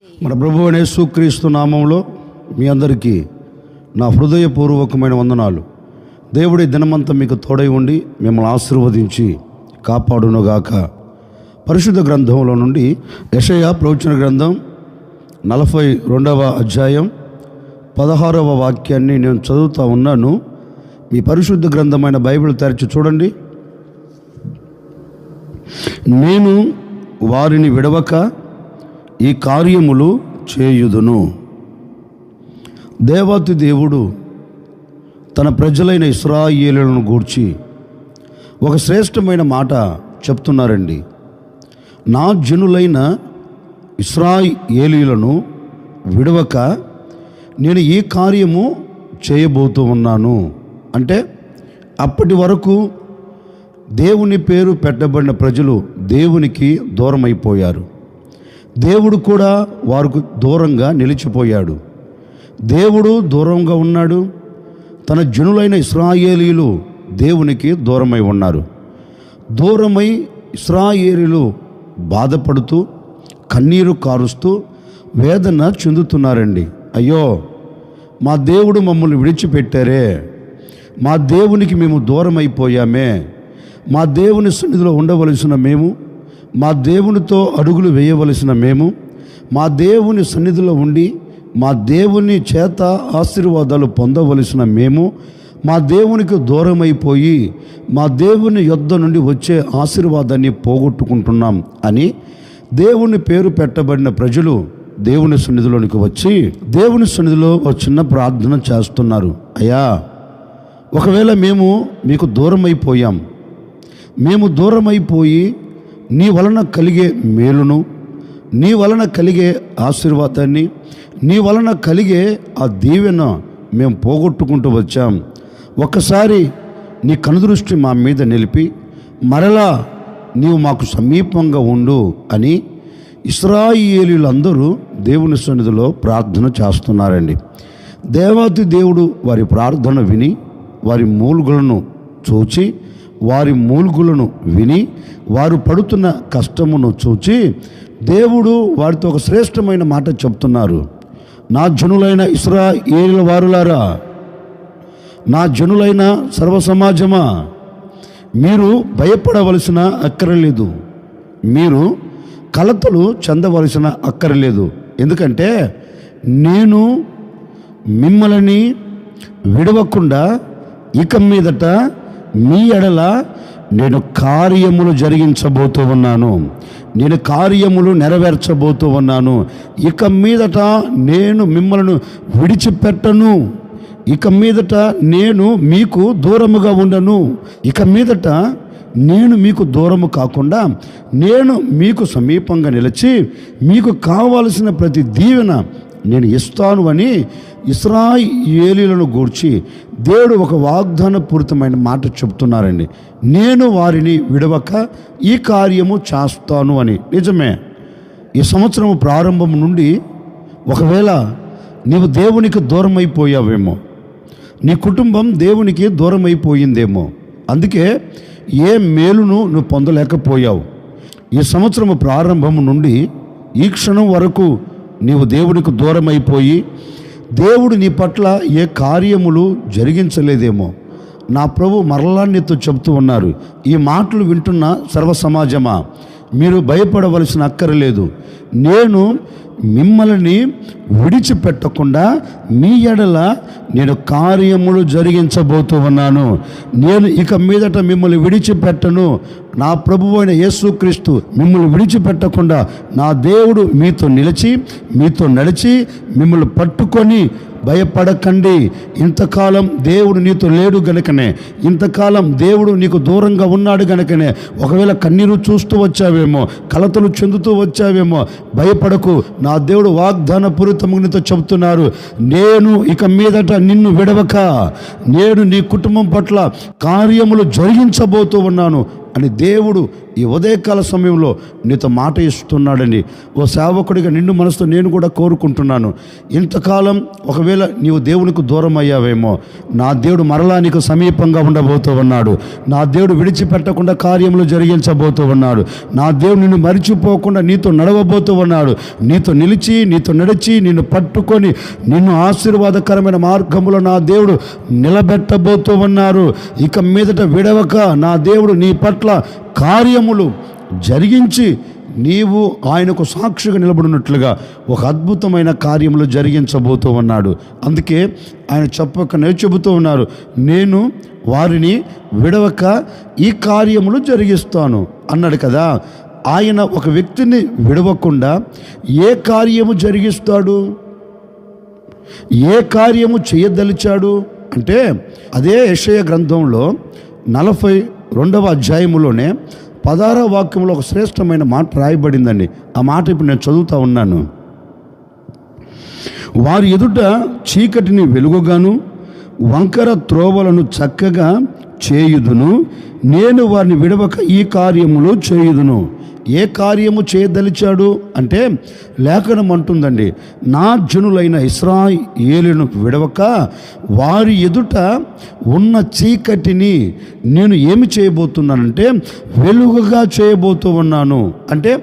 మన ప్రభువు అయిన యేసుక్రీస్తు నామంలో మీ అందరికీ నా హృదయపూర్వకమైన వందనాలు. దేవుడి దినమంతా మీకు తోడై ఉండి మిమ్మల్ని ఆశీర్వదించి కాపాడునుగాక. పరిశుద్ధ గ్రంథంలో నుండి యెషయా ప్రవచన గ్రంథం 42వ అధ్యాయం 16వ వాక్యాన్ని నేను చదువుతూ ఉన్నాను. మీ పరిశుద్ధ గ్రంథమైన బైబిల్ తెరచి చూడండి. నేను వారిని విడవక ఈ కార్యములు చేయుదును. దేవాతి దేవుడు తన ప్రజలైన ఇశ్రాయేలులను గూర్చి ఒక శ్రేష్టమైన మాట చెప్తున్నారండి. నా జనులైన ఇశ్రాయేలీయులను విడవక నేను ఈ కార్యము చేయబోతూ ఉన్నాను. అంటే అప్పటి వరకు దేవుని పేరు పెట్టబడిన ప్రజలు దేవునికి దూరం అయిపోయారు. దేవుడు కూడా వారికి దూరంగా నిలిచిపోయాడు. దేవుడు దూరంగా ఉన్నాడు. తన జనులైన ఇశ్రాయేలీయులు దేవునికి దూరమై ఉన్నారు. దూరమై ఇశ్రాయేలీయులు బాధపడుతూ కన్నీరు కారుస్తూ వేదన చెందుతున్నారండి. అయ్యో, మా దేవుడు మమ్మల్ని విడిచిపెట్టారే, మా దేవునికి మేము దూరం అయిపోయామే, మా దేవుని సన్నిధిలో ఉండవలసిన మేము, మా దేవునితో అడుగులు వేయవలసిన మేము, మా దేవుని సన్నిధిలో ఉండి మా దేవుని చేత ఆశీర్వాదాలు పొందవలసిన మేము మా దేవునికి దూరమైపోయి మా దేవుని యొద్ద నుండి వచ్చే ఆశీర్వాదాన్ని పోగొట్టుకుంటున్నాం అని దేవుని పేరు పెట్టబడిన ప్రజలు దేవుని సన్నిధిలోనికి వచ్చి దేవుని సన్నిధిలో ఒక చిన్న ప్రార్థన చేస్తున్నారు. అయ్యా, ఒకవేళ మేము మీకు దూరమైపోయాం, మేము దూరమైపోయి నీ వలన కలిగే మేలును, నీ వలన కలిగే ఆశీర్వాదాన్ని, నీ వలన కలిగే ఆ దీవెన మేము పోగొట్టుకుంటూ వచ్చాం. ఒక్కసారి నీ కనుదృష్టి మా మీద నిలిపి మరలా నీవు మాకు సమీపంగా ఉండు అని ఇశ్రాయేలీయులందరూ దేవుని సన్నిధిలో ప్రార్థన చేస్తున్నారండి. దేవాతి దేవుడు వారి ప్రార్థన విని వారి మూలుగులను చూచి వారి మూలుగులను విని వారు పడుతున్న కష్టమును చూచి దేవుడు వారితో ఒక శ్రేష్టమైన మాట చెప్తున్నారు. నా జనులైన ఇశ్రాయేలు వారులారా, నా జనులైన సర్వసమాజమా, మీరు భయపడవలసిన అక్కరలేదు, మీరు కలతలు చెందవలసిన అక్కరలేదు. ఎందుకంటే నేను మిమ్మల్ని విడవకుండా ఇక మీదట మీ ఎడల నేను కార్యములు జరిగించబోతూ ఉన్నాను, నేను కార్యములు నెరవేర్చబోతూ ఉన్నాను. ఇక మీదట నేను మిమ్మల్ని విడిచిపెట్టను, ఇక మీదట నేను మీకు దూరముగా ఉండను, ఇక మీదట నేను మీకు దూరము కాకుండా నేను మీకు సమీపంగా నిలిచి మీకు కావలసిన ప్రతి దీవెన నేను ఇస్తాను అని ఇశ్రాయేలీయులను గూర్చి దేవుడు ఒక వాగ్దానపూరితమైన మాట చెప్తున్నారండి. నేను వారిని విడవక ఈ కార్యము చేస్తాను అని. నిజమే, ఈ సంవత్సరం ప్రారంభం నుండి ఒకవేళ నీవు దేవునికి దూరం అయిపోయావేమో, నీ కుటుంబం దేవునికి దూరం అయిపోయిందేమో, అందుకే ఏ మేలును నువ్వు పొందలేకపోయావు. ఈ సంవత్సరం ప్రారంభం నుండి ఈ క్షణం వరకు నీవు దేవునికి దూరం అయిపోయి దేవుడు నీ పట్ల ఏ కార్యములు జరిగించలేదేమో. నా ప్రభు మరలా నీతో చెప్తూ ఉన్నారు, ఈ మాటలు వింటున్న సర్వసమాజమా, మీరు భయపడవలసిన అక్కరలేదు. నేను మిమ్మల్ని విడిచిపెట్టకుండా మీ ఎడల నేను కార్యములు జరిగించబోతూ ఉన్నాను. నేను ఇక మీదట మిమ్మల్ని విడిచిపెట్టను. నా ప్రభువు అయిన యేసుక్రీస్తు మిమ్మల్ని విడిచిపెట్టకుండా నా దేవుడు మీతో నిలిచి మీతో నడిచి మిమ్మల్ని పట్టుకొని భయపడకండి. ఇంతకాలం దేవుడు నీతో లేడు గనుకనే, ఇంతకాలం దేవుడు నీకు దూరంగా ఉన్నాడు గనుకనే ఒకవేళ కన్నీరు చూస్తూ వచ్చావేమో, కలతలు చెందుతూ వచ్చావేమో, భయపడకు. నా దేవుడు వాగ్దానపూరితంగా నీతో చెబుతున్నారు, నేను ఇక మీదట నిన్ను విడవక నేను నీ కుటుంబం పట్ల కార్యములు జరిగించబోతూ ఉన్నాను అని దేవుడు ఈ ఉదయకాల సమయంలో నీతో మాట ఇస్తున్నాడని ఓ సేవకుడిగా నిన్ను మనసుతో నేను కూడా కోరుకుంటున్నాను. ఇంతకాలం ఒకవేళ నీవు దేవునికి దూరం అయ్యావేమో, నా దేవుడు మరలా నీకు సమీపంగా ఉండబోతూ ఉన్నాడు. నా దేవుడు విడిచిపెట్టకుండా కార్యములు జరిగించబోతూ ఉన్నాడు. నా దేవుడు నిన్ను మరిచిపోకుండా నీతో నడవబోతూ ఉన్నాడు. నీతో నిలిచి, నీతో నడిచి, నిన్ను పట్టుకొని నిన్ను ఆశీర్వాదకరమైన మార్గంలో నా దేవుడు నిలబెట్టబోతూ ఉన్నారు. ఇక మీదట విడవక నా దేవుడు నీ పట్ల కార్యములు జరిగించి నీవు ఆయనకు సాక్షిగా నిలబడినట్లుగా ఒక అద్భుతమైన కార్యములు జరిగించబోతూ ఉన్నాడు. అందుకే ఆయన చెప్పకనే చెబుతూ ఉన్నారు, నేను వారిని విడవక ఈ కార్యములు జరిగిస్తాను అన్నాడు కదా. ఆయన ఒక వ్యక్తిని విడవకుండా ఏ కార్యము జరిగిస్తాడు, ఏ కార్యము చేయదలిచాడు అంటే అదే యెషయా గ్రంథంలో 42వ అధ్యాయములోనే 16వ వాక్యంలో ఒక శ్రేష్టమైన మాట రాయబడిందండి. ఆ మాట ఇప్పుడు నేను చదువుతూ ఉన్నాను. వారి ఎదుట చీకటిని వెలుగుగాను వంకర త్రోవలను చక్కగా చేయుదును, నేను వారిని విడవక ఈ కార్యములు చేయుదును. ఏ కార్యము చేయదలిచాడు అంటే లేఖనం అంటుందండి, నా జనులైన ఇశ్రాయేలును విడవక వారి ఎదుట ఉన్న చీకటిని నేను ఏమి చేయబోతున్నానంటే వెలుగుగా చేయబోతూ ఉన్నాను. అంటే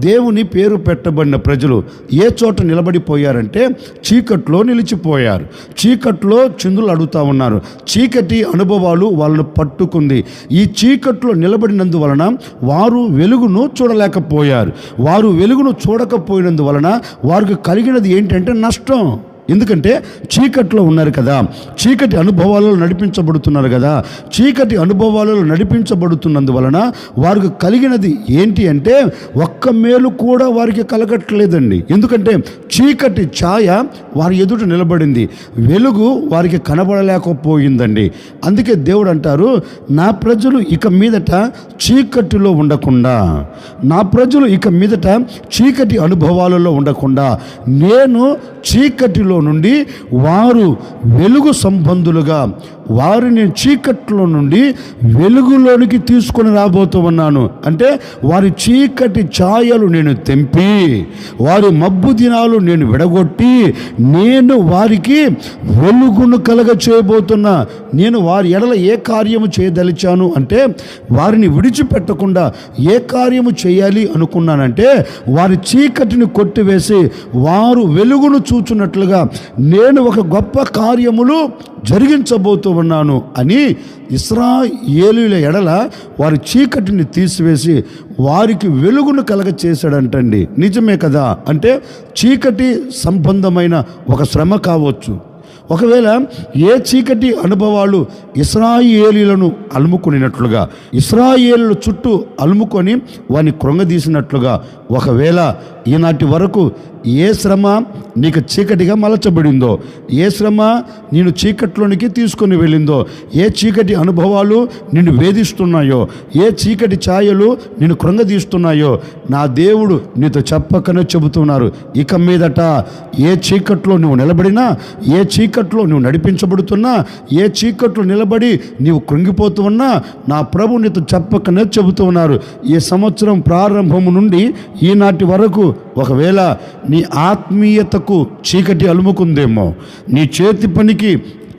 దేవుని పేరు పెట్టబడిన ప్రజలు ఏ చోట నిలబడిపోయారంటే చీకట్లో నిలిచిపోయారు. చీకట్లో చిందులు అడుగుతూ ఉన్నారు. చీకటి అనుభవాలు వాళ్ళను పట్టుకుంది. ఈ చీకట్లో నిలబడినందువలన వారు వెలుగును చూడలేకపోయారు. వారు వెలుగును చూడకపోయినందువలన వారికి కలిగినది ఏంటంటే నష్టం. ఎందుకంటే చీకట్లో ఉన్నారు కదా, చీకటి అనుభవాలలో నడిపించబడుతున్నారు కదా. చీకటి అనుభవాలలో నడిపించబడుతున్నందువలన వారికి కలిగినది ఏంటి అంటే ఒక్క మేలు కూడా వారికి కలగట్లేదండి. ఎందుకంటే చీకటి ఛాయ వారి ఎదుట నిలబడింది, వెలుగు వారికి కనబడలేకపోయిందండి. అందుకే దేవుడు అంటారు, నా ప్రజలు ఇక మీదట చీకటిలో ఉండకుండా, నా ప్రజలు ఇక మీదట చీకటి అనుభవాలలో ఉండకుండా నేను చీకటిలో నుండి వారు వెలుగు సంబంధులుగా వారిని చీకట్లో నుండి వెలుగులోనికి తీసుకొని రాబోతూ ఉన్నాను. అంటే వారి చీకటి ఛాయలు నేను తెంపి వారి మబ్బు దినాలు నేను విడగొట్టి నేను వారికి వెలుగును కలగ చేయబోతున్నా. నేను వారి ఎడల ఏ కార్యము చేయదలిచాను అంటే వారిని విడిచిపెట్టకుండా ఏ కార్యము చేయాలి అనుకున్నానంటే వారి చీకటిని కొట్టివేసి వారు వెలుగును చూచున్నట్లుగా నేను ఒక గొప్ప కార్యములు జరిగించబోతూ ఉన్నాను అని ఇశ్రాయేలీయుల ఎడల వారి చీకటిని తీసివేసి వారికి వెలుగును కలగ చేశాడంటండి. నిజమే కదా. అంటే చీకటి సంబంధమైన ఒక శ్రమ కావచ్చు, ఒకవేళ ఏ చీకటి అనుభవాలు ఇశ్రాయేలీయులను అలుముకునినట్లుగా, ఇశ్రాయేలు చుట్టూ అలుముకొని వారిని కృంగదీసినట్లుగా, ఒకవేళ ఈనాటి వరకు ఏ శ్రమ నీకు చీకటిగా మలచబడిందో, ఏ శ్రమ నేను చీకట్లోనికి తీసుకొని వెళ్ళిందో, ఏ చీకటి అనుభవాలు నిన్ను వేధిస్తున్నాయో, ఏ చీకటి ఛాయలు నిన్ను కృంగదీస్తున్నాయో, నా దేవుడు నీతో చెప్పకనే చెబుతున్నారు, ఇక మీదట ఏ చీకట్లో నువ్వు నిలబడినా, ఏ చీకట్లో నువ్వు నడిపించబడుతున్నా, ఏ చీకట్లో నిలబడి నీవు కృంగిపోతూ ఉన్నా, నా ప్రభు నీతో చెప్పకనే చెబుతూ ఉన్నారు. ఈ సంవత్సరం ప్రారంభము నుండి ఈనాటి వరకు ఒకవేళ నీ ఆత్మీయతకు చీకటి అలుముకుందేమో, నీ చేతి పనికి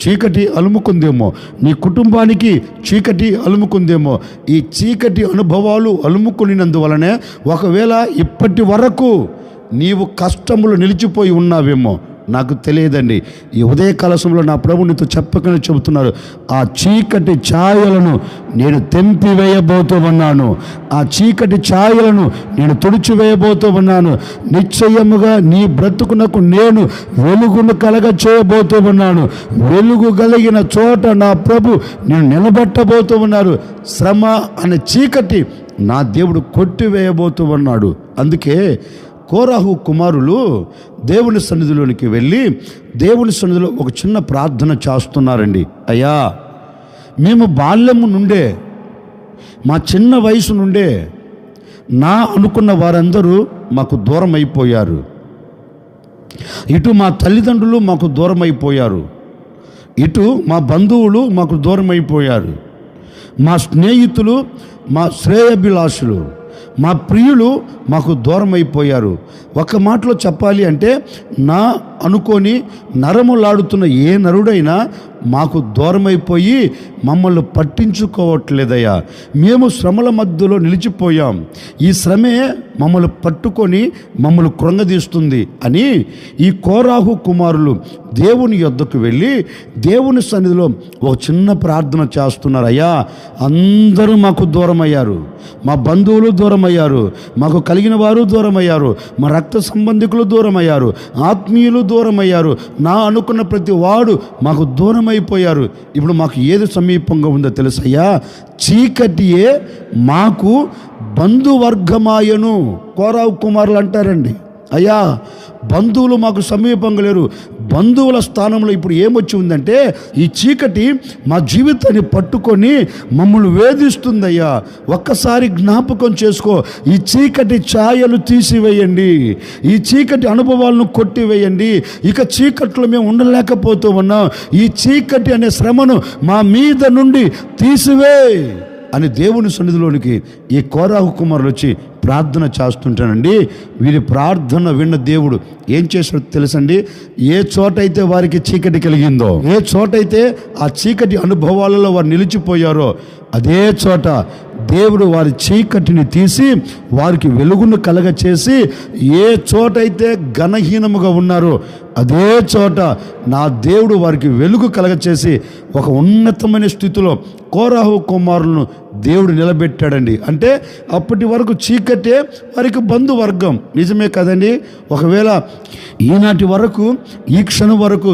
చీకటి అలుముకుందేమో, నీ కుటుంబానికి చీకటి అలుముకుందేమో, ఈ చీకటి అనుభవాలు అలుముకునినందువలనే ఒకవేళ ఇప్పటి వరకు నీవు కష్టములు నిలిచిపోయి ఉన్నావేమో, నాకు తెలియదండి. ఈ ఉదయకాల సమయంలో నా ప్రభు నీతో చెప్పకనే చెబుతున్నారు, ఆ చీకటి ఛాయలను నేను తెంపివేయబోతూ ఉన్నాను, ఆ చీకటి ఛాయలను నేను తుడిచివేయబోతూ ఉన్నాను. నిశ్చయముగా నీ బ్రతుకునకు నేను వెలుగును కలగ చేయబోతూ ఉన్నాను. వెలుగు కలిగిన చోట నా ప్రభు నేను నిలబెట్టబోతూ ఉన్నారు. శ్రమ అనే చీకటి నా దేవుడు కొట్టివేయబోతూ ఉన్నాడు. అందుకే కోరాహు కుమారులు దేవుని సన్నిధిలోనికి వెళ్ళి దేవుని సన్నిధిలో ఒక చిన్న ప్రార్థన చేస్తున్నారండి. అయ్యా, మేము బాల్యము నుండే, మా చిన్న వయసు నుండే నా అనుకున్న వారందరూ మాకు దూరం అయిపోయారు. ఇటు మా తల్లిదండ్రులు మాకు దూరం అయిపోయారు, ఇటు మా బంధువులు మాకు దూరం అయిపోయారు. మా స్నేహితులు, మా శ్రేయభిలాషులు, మా ప్రియులు మాకు దూరం అయిపోయారు. ఒక మాటలో చెప్పాలి అంటే నా అనుకొని నరములాడుతున్న ఏ నరుడైనా మాకు దూరమైపోయి మమ్మల్ని పట్టించుకోవట్లేదయ్యా. మేము శ్రమల మధ్యలో నిలిచిపోయాం. ఈ శ్రమే మమ్మల్ని పట్టుకొని మమ్మల్ని కృంగదీస్తుంది అని ఈ కోరాహు కుమారులు దేవుని యొద్దకు వెళ్ళి దేవుని సన్నిధిలో ఒక చిన్న ప్రార్థన చేస్తున్నారు. అయ్యా, అందరూ మాకు దూరం అయ్యారు, మా బంధువులు దూరం అయ్యారు, మాకు కలిగిన వారు దూరం అయ్యారు, మా రక్త సంబంధికులు దూరం అయ్యారు, ఆత్మీయులు దూరం అయ్యారు, నా అనుకున్న ప్రతి వాడు మాకు దూరం అయిపోయారు. ఇప్పుడు మాకు ఏది సమీపంగా ఉందో తెలుసయ్యా? చీకటియే మాకు బంధువర్గమాయను. కోరావు కుమారులు అంటారండి, అయ్యా బంధువులు మాకు సమీపంగా లేరు. బంధువుల స్థానంలో ఇప్పుడు ఏమొచ్చి ఉందంటే ఈ చీకటి మా జీవితాన్ని పట్టుకొని మమ్మల్ని వేధిస్తుందయ్యా. ఒక్కసారి జ్ఞాపకం చేసుకో. ఈ చీకటి ఛాయలు తీసివేయండి, ఈ చీకటి అనుభవాలను కొట్టివేయండి. ఇక చీకట్లో మేము ఉండలేకపోతూ ఉన్నాం. ఈ చీకటి అనే శ్రమను మా మీద నుండి తీసివే అని దేవుని సన్నిధిలోనికి ఈ కోరాహు కుమారులు వచ్చి ప్రార్థన చేస్తుంటానండి. వీరి ప్రార్థన విన్న దేవుడు ఏం చేశాడో తెలుసండి? ఏ చోటైతే వారికి చీకటి కలిగిందో, ఏ చోటైతే ఆ చీకటి అనుభవాలలో వారు నిలిచిపోయారో అదే చోట దేవుడు వారి చీకటిని తీసి వారికి వెలుగును కలగచేసి, ఏ చోటైతే ఘనహీనముగా ఉన్నారో అదే చోట నా దేవుడు వారికి వెలుగు కలగచేసి ఒక ఉన్నతమైన స్థితిలో కోరాహు కుమారులను దేవుడు నిలబెట్టాడండి. అంటే అప్పటి వరకు చీకటే వారికి బంధువర్గం. నిజమే కదండి? ఒకవేళ ఈనాటి వరకు, ఈ క్షణం వరకు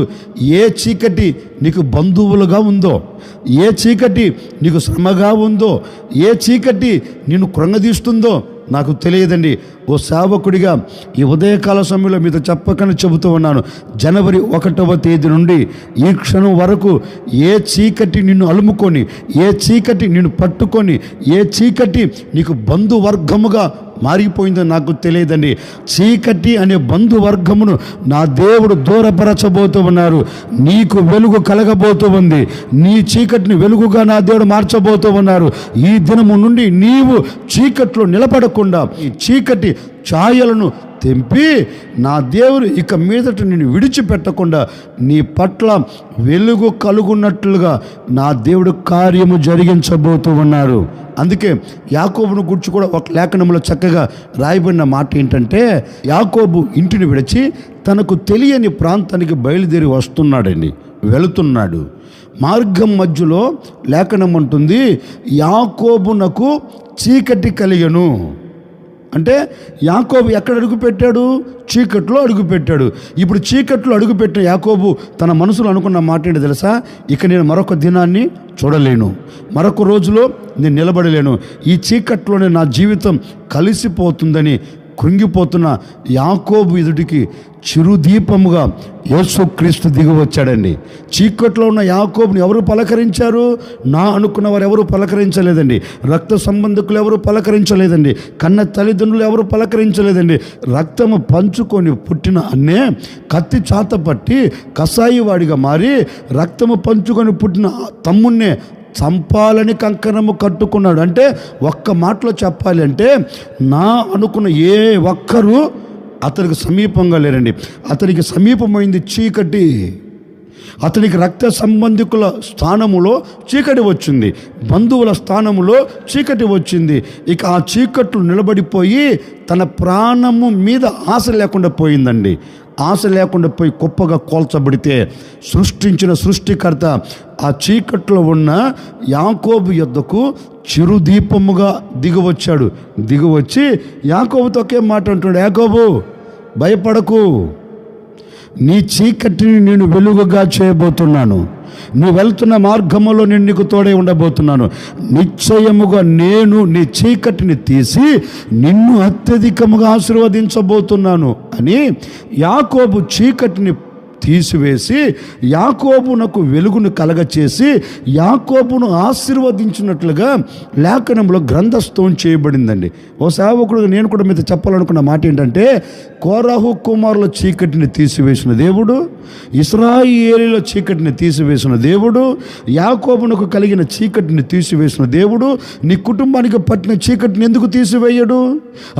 ఏ చీకటి నీకు బంధువులుగా ఉందో, ఏ చీకటి నీకు శ్రమగా ఉందో, ఏ చీకటి నిన్ను కృంగదీస్తుందో నాకు తెలియదండి. ఓ సేవకుడిగా ఈ ఉదయకాల సమయంలో మీతో చెప్పకనే చెబుతూ ఉన్నాను. జనవరి 1వ తేదీ నుండి ఈ క్షణం వరకు ఏ చీకటి నిన్ను అలుముకొని, ఏ చీకటి నిన్ను పట్టుకొని, ఏ చీకటి నీకు బంధువర్గముగా మారిపోయిందో నాకు తెలియదండి. చీకటి అనే బంధువర్గమును నా దేవుడు దూరపరచబోతూ ఉన్నారు. నీకు వెలుగు కలగబోతూ ఉంది. నీ చీకటిని వెలుగుగా నా దేవుడు మార్చబోతూ ఉన్నారు. ఈ దినము నుండి నీవు చీకట్లో నిలబడకుండా ఈ చీకటి ఛాయలను తెంపి నా దేవుడు ఇక మీదట నిన్ను విడిచిపెట్టకుండా నీ పట్ల వెలుగు కలుగున్నట్లుగా నా దేవుడు కార్యము జరిగించబోతూ ఉన్నారు. అందుకే యాకోబును గురించి కూడా ఒక లేఖనంలో చక్కగా రాయబడిన మాట ఏంటంటే, యాకోబు ఇంటిని విడిచి తనకు తెలియని ప్రాంతానికి బయలుదేరి వస్తున్నాడండి, వెళుతున్నాడు. మార్గం మధ్యలో లేఖనం అంటుంది, యాకోబునకు చీకటి కలిగెను. అంటే యాకోబు ఎక్కడ అడుగుపెట్టాడు? చీకట్లో అడుగుపెట్టాడు. ఇప్పుడు చీకట్లో అడుగుపెట్టిన యాకోబు తన మనసులో అనుకున్న మాట ఏంటో తెలుసా? ఇక నేను మరొక దినాన్ని చూడలేను, మరొక రోజులో నేను నిలబడలేను, ఈ చీకట్లోనే నా జీవితం కలిసిపోతుందని కృంగిపోతున్న యాకోబు ఎదుటికి చిరుదీపముగా యేసుక్రీస్తు దిగి వచ్చాడండి. చీకట్లో ఉన్న యాకోబుని ఎవరు పలకరించారు? నా అనుకున్న వారు ఎవరు పలకరించలేదండి. రక్త సంబంధికులు ఎవరు పలకరించలేదండి. కన్న తల్లిదండ్రులు ఎవరు పలకరించలేదండి. రక్తము పంచుకొని పుట్టిన అన్నే కత్తి చాత పట్టి కసాయి వాడిగా మారి రక్తము పంచుకొని పుట్టిన తమ్మున్నే చంపాలని కంకణము కట్టుకున్నాడు. అంటే ఒక్క మాటలో చెప్పాలి అంటే నా అనుకున్న ఏ ఒక్కరూ అతనికి సమీపంగా లేరండి. అతనికి సమీపమైంది చీకటి. అతనికి రక్త సంబంధికుల స్థానములో చీకటి వచ్చింది, బంధువుల స్థానములో చీకటి వచ్చింది. ఇక ఆ చీకట్లు నిలబడిపోయి తన ప్రాణము మీద ఆశ లేకుండా పోయిందండి. ఆశ లేకుండా పోయి కుప్పగా కోల్చబడితే సృష్టించిన సృష్టికర్త ఆ చీకట్లో ఉన్న యాకోబు యొద్దకు చిరుదీపముగా దిగివచ్చాడు. దిగివచ్చి యాకోబుతో ఒకే మాట అంటున్నాడు, యాకోబు భయపడకు, నీ చీకటిని నేను వెలుగుగా చేయబోతున్నాను. నువ్వు వెళ్తున్న మార్గంలో నేను నీకు తోడై ఉండబోతున్నాను. నిశ్చయముగా నేను నీ చీకటిని తీసి నిన్ను అత్యధికముగా ఆశీర్వదించబోతున్నాను అని యాకోబు చీకటిని తీసివేసి యాకోబునకు వెలుగును కలగచేసి యాకోబును ఆశీర్వదించినట్లుగా లేఖనంలో గ్రంథస్థం చేయబడిందండి. ఓ సేవకుడు నేను కూడా మీతో చెప్పాలనుకున్న మాట ఏంటంటే, కోరాహు కుమారుల చీకటిని తీసివేసిన దేవుడు, ఇశ్రాయేలీయుల చీకటిని తీసివేసిన దేవుడు, యాకోబునకు కలిగిన చీకటిని తీసివేసిన దేవుడు నీ కుటుంబానికి పట్టిన చీకటిని ఎందుకు తీసివేయడు?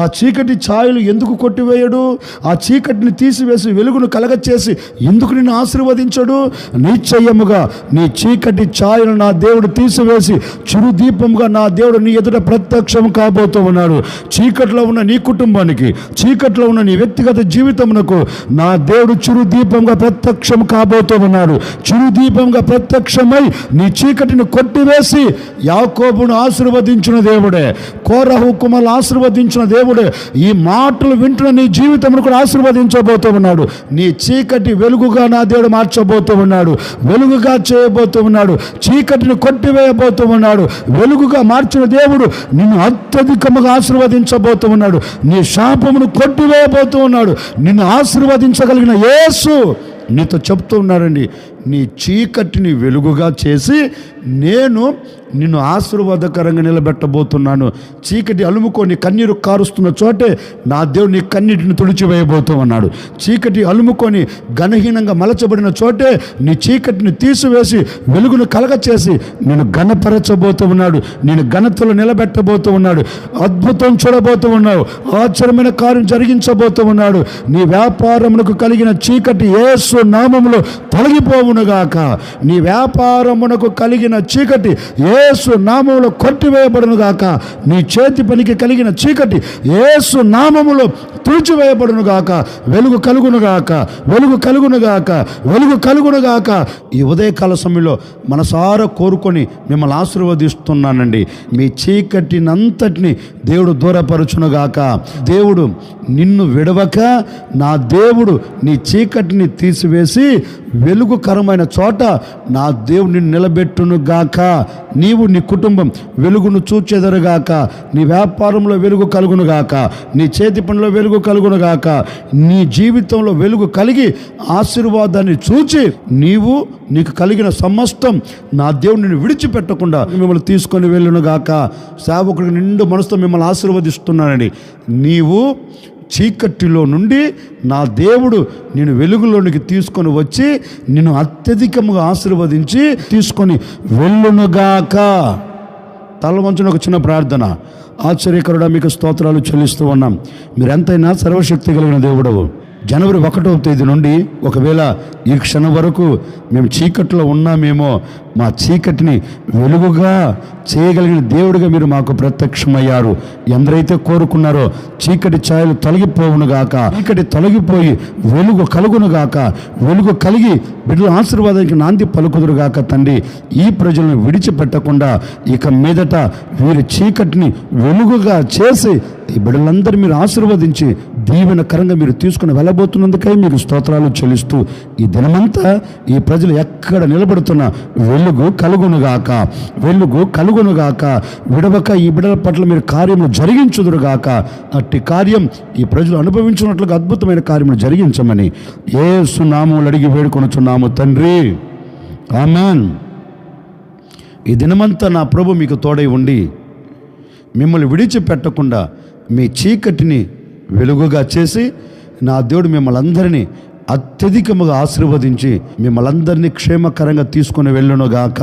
ఆ చీకటి ఛాయలు ఎందుకు కొట్టివేయడు? ఆ చీకటిని తీసివేసి వెలుగును కలగచేసి ఎందుకు నిన్ను ఆశీర్వదించడు? నిశ్చయముగా నీ చీకటి ఛాయలు నా దేవుడు తీసివేసి చిరుదీపంగా నా దేవుడు నీ ఎదుట ప్రత్యక్షం కాబోతూ ఉన్నాడు. చీకట్లో ఉన్న నీ కుటుంబానికి, చీకట్లో ఉన్న నీ వ్యక్తిగత జీవితమునకు నా దేవుడు చిరుదీపంగా ప్రత్యక్షం కాబోతూ ఉన్నాడు. చిరుదీపంగా ప్రత్యక్షమై నీ చీకటిని కొట్టివేసి యాకోబును ఆశీర్వదించిన దేవుడే, కోరహు కుమారులు ఆశీర్వదించిన దేవుడే ఈ మాటలు వింటున్న నీ జీవితమును కూడా ఆశీర్వదించబోతూ ఉన్నాడు. నీ చీకటి వెలుగుగా నా దేవుడు మార్చబోతూ ఉన్నాడు, వెలుగుగా చేయబోతూ ఉన్నాడు, చీకటిని కొట్టివేయబోతూ ఉన్నాడు. వెలుగుగా మార్చిన దేవుడు నిన్ను అత్యధికముగా ఆశీర్వదించబోతూ ఉన్నాడు. నీ శాపమును కొట్టివేయబోతూ ఉన్నాడు. నిన్ను ఆశీర్వదించగలిగిన యేసు నీతో చెప్తూ ఉన్నాడండి, నీ చీకటిని వెలుగుగా చేసి నేను నిన్ను ఆశీర్వాదకరంగా నిలబెట్టబోతున్నాను. చీకటి అలుముకొని కన్నీరు కారుస్తున్న చోటే నా దేవుడు నీ కన్నీటిని తుడిచివేయబోతూ ఉన్నాడు. చీకటి అలుముకొని ఘనహీనంగా మలచబడిన చోటే నీ చీకటిని తీసివేసి వెలుగును కలగచేసి నేను ఘనపరచబోతూ ఉన్నాడు. నేను ఘనతలో నిలబెట్టబోతూ ఉన్నాడు. అద్భుతం చూడబోతూ ఉన్నావు. ఆశ్చర్యమైన కార్యం జరిగించబోతూ ఉన్నాడు. నీ వ్యాపారమునకు కలిగిన చీకటి యేసు నామములో తొలగిపోవునుగాక. నీ వ్యాపారమునకు కలిగిన చీకటి యేసు నామములో కొట్టివేయబడునుగాక. నీ చేతి పనికి కలిగిన చీకటి యేసు నామములో తుడిచివేయబడునుగాక. వెలుగు కలుగునుగాక, వెలుగు కలుగునుగాక, వెలుగు కలుగునుగాక. ఈ ఉదయకాల సమయంలో మనసారా కోరుకొని మిమ్మల్ని ఆశీర్వదిస్తున్నానండి. మీ చీకటినంతటిని దేవుడు దూరపరచునుగాక. దేవుడు నిన్ను విడవక నా దేవుడు నీ చీకటిని తీసివేసి వెలుగుకరమైన చోట నా దేవుడు నిన్ను నిలబెట్టునుగాక. నీవు నీ కుటుంబం వెలుగును చూచెదరుగాక. నీ వ్యాపారంలో వెలుగు కలుగునుగాక. నీ చేతి పనిలో వెలుగు కలుగునుగాక. నీ జీవితంలో వెలుగు కలిగి ఆశీర్వాదాన్ని చూచి నీకు కలిగిన సమస్తం నా దేవుడు నిన్ను విడిచిపెట్టకుండా మిమ్మల్ని తీసుకొని వెళ్ళునుగాక. సేవకుడికి నిండు మనసుతో మిమ్మల్ని ఆశీర్వదిస్తున్నానండి. నీవు చీకటిలో నుండి నా దేవుడు నేను వెలుగులోనికి తీసుకొని వచ్చి నిన్ను అత్యధికంగా ఆశీర్వదించి తీసుకొని వెళ్ళునుగాక. తల వంచున ఒక చిన్న ప్రార్థన. ఆశ్చర్యకరుడా మీకు స్తోత్రాలు చెల్లిస్తూ ఉన్నాం. మీరు ఎంతైనా సర్వశక్తి కలిగిన దేవుడవు. జనవరి 1వ తేదీ నుండి ఒకవేళ ఈ క్షణం వరకు మేము చీకట్లో ఉన్నామేమో, మా చీకటిని వెలుగుగా చేయగలిగిన దేవుడిగా మీరు మాకు ప్రత్యక్షమయ్యారు. ఎందరైతే కోరుకున్నారో చీకటి ఛాయలు తొలగిపోవునుగాక, చీకటి తొలగిపోయి వెలుగు కలుగునుగాక, వెలుగు కలిగి బిడ్డల ఆశీర్వాదానికి నాంది పలుకుదురుగాక. తండ్రి, ఈ ప్రజలను విడిచిపెట్టకుండా ఇక మీదట వీరి చీకటిని వెలుగుగా చేసి ఈ బిడ్డలందరూ మీరు ఆశీర్వదించి దీవెనకరంగా మీరు తీసుకుని వెళ్ళబోతున్నందుకై మీకు స్తోత్రాలు చెల్లిస్తూ ఈ దినమంతా ఈ ప్రజలు ఎక్కడ నిలబడుతున్న వెలుగు కలుగునుగాక, వెలుగు కలుగునుగాక. విడవక ఈ బిడ్డల పట్ల మీరు కార్యములు జరిగించుదురుగాక. అట్టి కార్యం ఈ ప్రజలు అనుభవించినట్లుగా అద్భుతమైన కార్యములు జరిగించమని యేసు నామములో అడిగి వేడుకొనుచున్నాము తండ్రి, ఆమేన్. ఈ దినమంతా నా ప్రభు మీకు తోడై ఉండి మిమ్మల్ని విడిచిపెట్టకుండా మీ చీకటిని వెలుగుగా చేసి నా దేవుడు మిమ్మల్ని అందరినీ అత్యధికముగా ఆశీర్వదించి మిమ్మల్ని అందరినీ క్షేమకరంగా తీసుకుని వెళ్ళునుగాక.